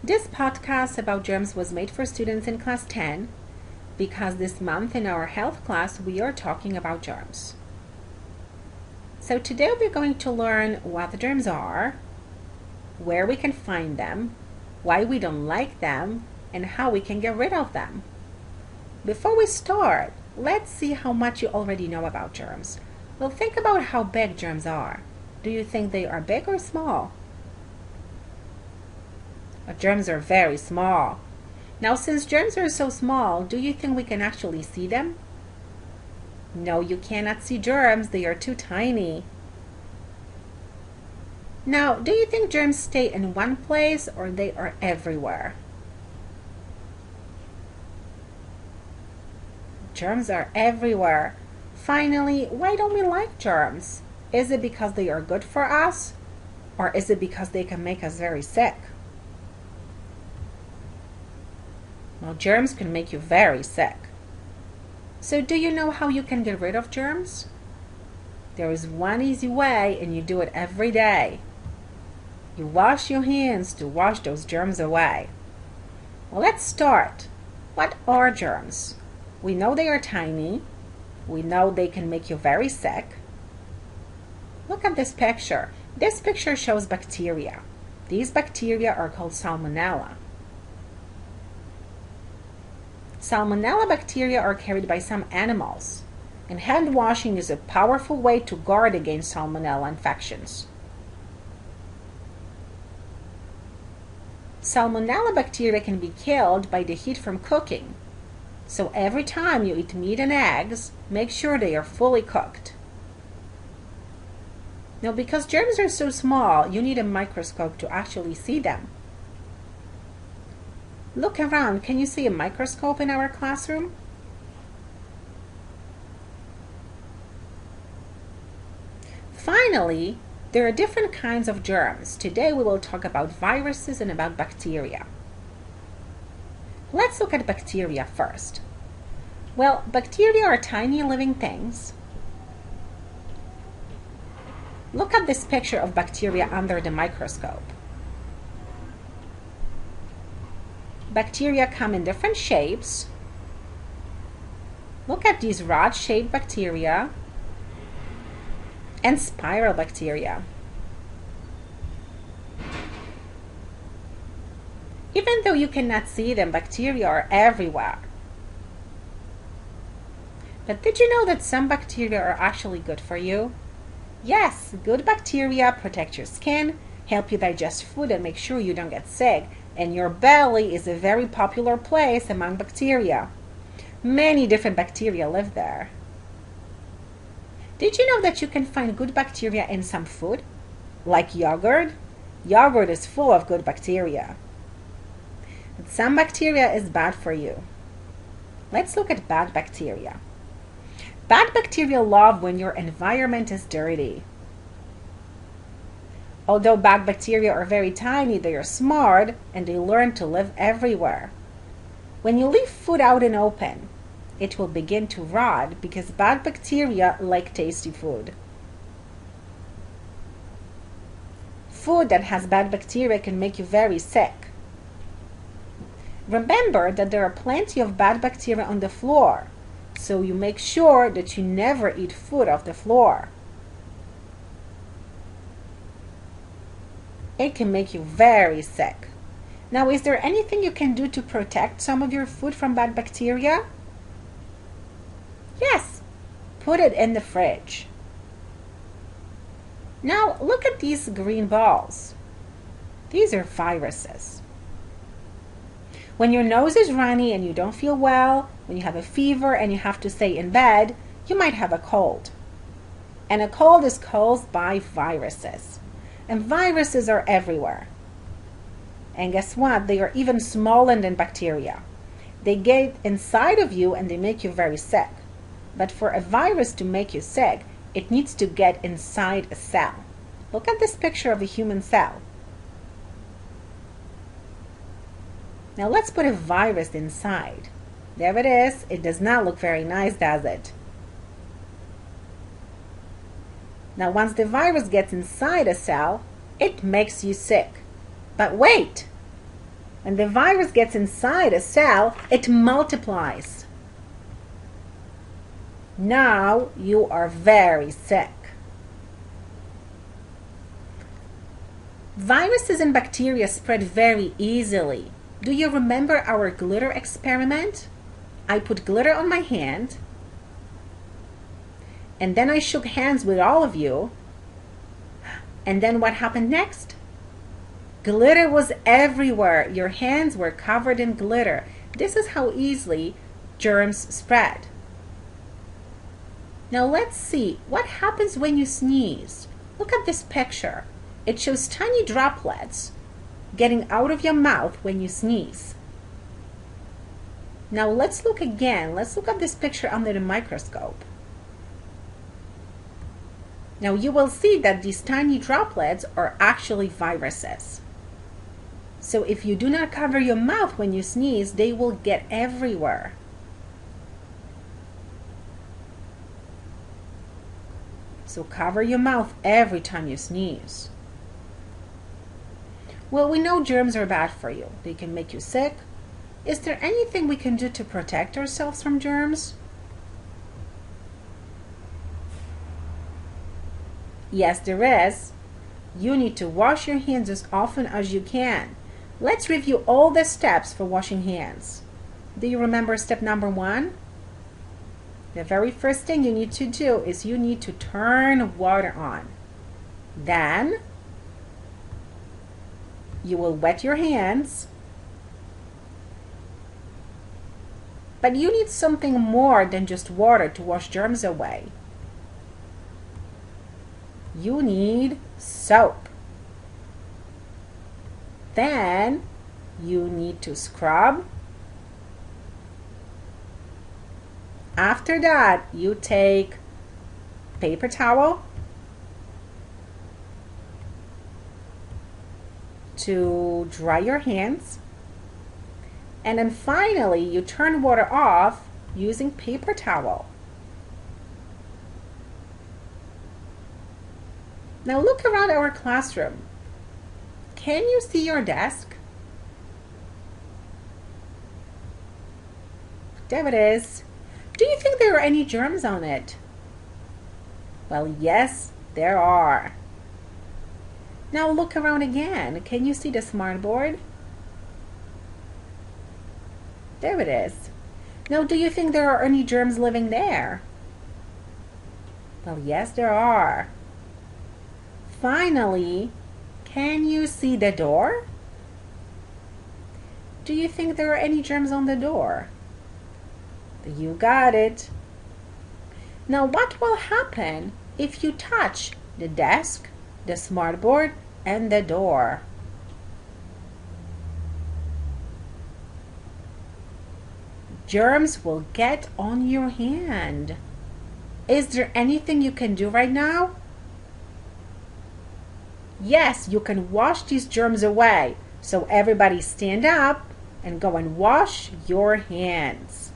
This podcast about germs was made for students in class 10 because this month in our health class we are talking about germs. So today we're going to learn what the germs are, where we can find them, why we don't like them, and how we can get rid of them. Before we start, let's see how much you already know about germs. Well, think about how big germs are. Do you think they are big or small? Germs are very small. Now, since germs are so small, do you think we can actually see them? No, you cannot see germs. They are too tiny. Now, do you think germs stay in one place or they are everywhere? Germs are everywhere. Finally, why don't we like germs? Is it because they are good for us? Or is it because they can make us very sick? Well, germs can make you very sick. So do you know how you can get rid of germs? There is one easy way, and you do it every day. You wash your hands to wash those germs away. Well, let's start. What are germs? We know they are tiny. We know they can make you very sick. Look at this picture. This picture shows bacteria. These bacteria are called salmonella. Salmonella bacteria are carried by some animals, and hand washing is a powerful way to guard against salmonella infections. Salmonella bacteria can be killed by the heat from cooking, so every time you eat meat and eggs, make sure they are fully cooked. Now, because germs are so small, you need a microscope to actually see them. Look around. Can you see a microscope in our classroom? Finally, there are different kinds of germs. Today we will talk about viruses and about bacteria. Let's look at bacteria first. Well, bacteria are tiny living things. Look at this picture of bacteria under the microscope. Bacteria come in different shapes. Look at these rod-shaped bacteria and spiral bacteria. Even though you cannot see them, bacteria are everywhere. But did you know that some bacteria are actually good for you? Yes, good bacteria protect your skin, help you digest food, and make sure you don't get sick. And your belly is a very popular place among bacteria. Many different bacteria live there. Did you know that you can find good bacteria in some food? Like yogurt? Yogurt is full of good bacteria. But some bacteria is bad for you. Let's look at bad bacteria. Bad bacteria love when your environment is dirty. Although bad bacteria are very tiny, they are smart and they learn to live everywhere. When you leave food out in open, it will begin to rot because bad bacteria like tasty food. Food that has bad bacteria can make you very sick. Remember that there are plenty of bad bacteria on the floor, so you make sure that you never eat food off the floor. It can make you very sick. Now, is there anything you can do to protect some of your food from bad bacteria? Yes, put it in the fridge. Now, look at these green balls. These are viruses. When your nose is runny and you don't feel well, when you have a fever and you have to stay in bed, you might have a cold. And a cold is caused by viruses. And viruses are everywhere. And guess what? They are even smaller than bacteria. They get inside of you and they make you very sick. But for a virus to make you sick, it needs to get inside a cell. Look at this picture of a human cell. Now let's put a virus inside. There it is. It does not look very nice, does it? Now, once the virus gets inside a cell, it makes you sick. But wait! When the virus gets inside a cell, it multiplies. Now you are very sick. Viruses and bacteria spread very easily. Do you remember our glitter experiment? I put glitter on my hand, and then I shook hands with all of you. And then what happened next? Glitter was everywhere. Your hands were covered in glitter. This is how easily germs spread. Now let's see what happens when you sneeze. Look at this picture. It shows tiny droplets getting out of your mouth when you sneeze. Now let's look again. Let's look at this picture under the microscope. Now you will see that these tiny droplets are actually viruses. So if you do not cover your mouth when you sneeze, they will get everywhere. So cover your mouth every time you sneeze. Well, we know germs are bad for you. They can make you sick. Is there anything we can do to protect ourselves from germs? Yes, there is. You need to wash your hands as often as you can. Let's review all the steps for washing hands. Do you remember step number 1? The very first thing you need to do is you need to turn water on. Then you will wet your hands. But you need something more than just water to wash germs away. You need soap. Then you need to scrub. After that, you take paper towel to dry your hands. And then finally, you turn water off using paper towel. Now look around our classroom. Can you see your desk? There it is. Do you think there are any germs on it? Well, yes, there are. Now look around again. Can you see the smartboard? There it is. Now, do you think there are any germs living there? Well, yes, there are. Finally, can you see the door? Do you think there are any germs on the door? You got it. Now, what will happen if you touch the desk, the smartboard, and the door? Germs will get on your hand. Is there anything you can do right now? Yes, you can wash these germs away. So everybody stand up and go and wash your hands.